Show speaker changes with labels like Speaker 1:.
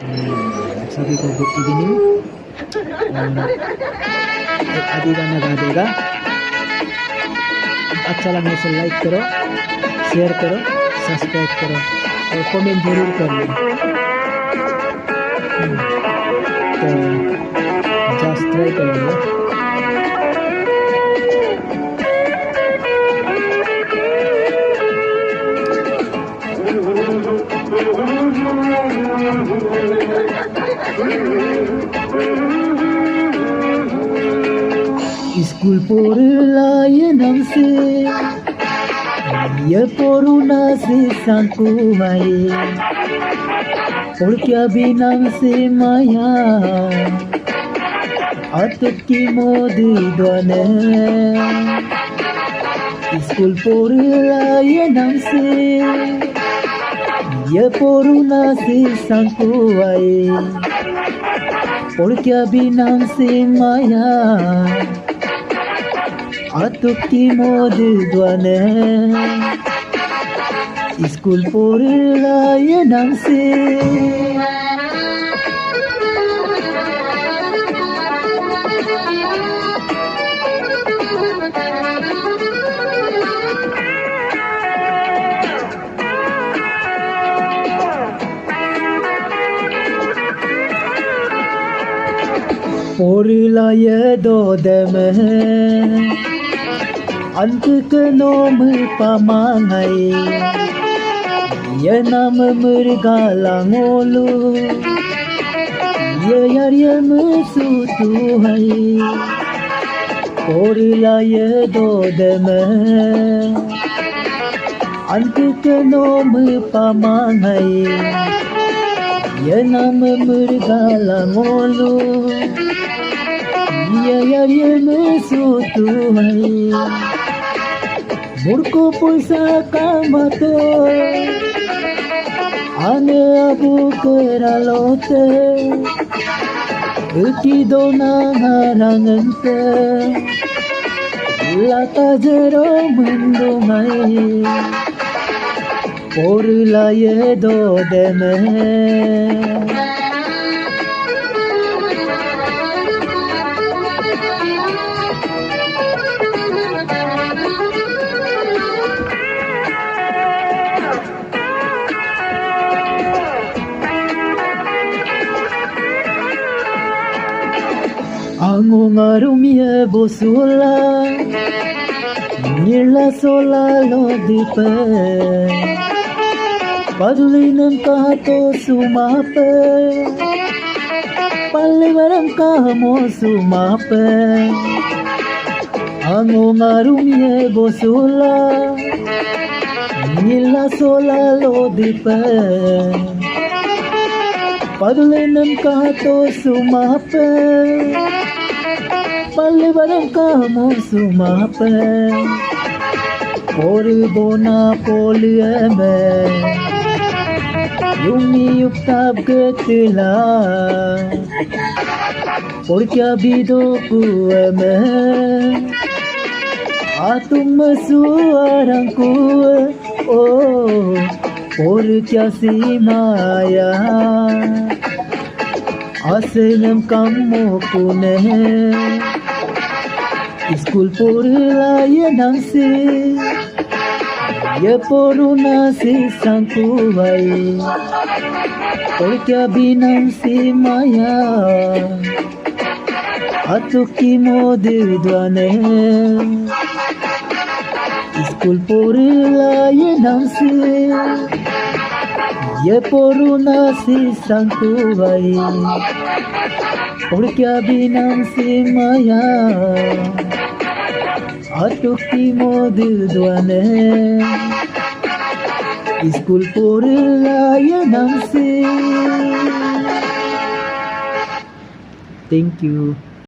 Speaker 1: सभी को good evening. और एक आदि गाना गा देगा, अच्छा लगने से लाइक करो, शेयर करो, सब्सक्राइब करो और कमेंट जरूर करना। तो जस्ट ट्राई करेंगे। School purlayanam se ya poruna se sangkuhai और क्या binam se maya atuk ki modi dwane school purlayanam se ya poruna se sangkuhai और क्या binam se maya atuk ki modi dwane school purlayanam se purlaya dodeme अंत नोम pamangai ya nam murgalangolu ya yarya musutuhai purlaya dodeme अंत नोम pamangai ya nam murgalangolu ya yarya musutuhai मुड़को पैसा कामतो आने अबू करालोते उठी दोना हारंगते लाता जरो मुंडो mai purlaya dodeme Angongarum ye bosula nila sola lo dipe padulinem kato sumape palivaram kamo sumape Angongarum ye bosula nila sola lo dipe padulinem kato sumape palivaram kamo sumape poribona polieme yumi uptab getila por kya bido kueme atum suarang ku oh por kya simaya asenam kammo pune school purlayanam se ya poruna se sangkuhai और क्या binam se maya atuk ki modi dwane school purlayanam se ya poruna se sangkuhai और क्या binam se maya atuk ki modi dwane school purlayanam se. Thank you.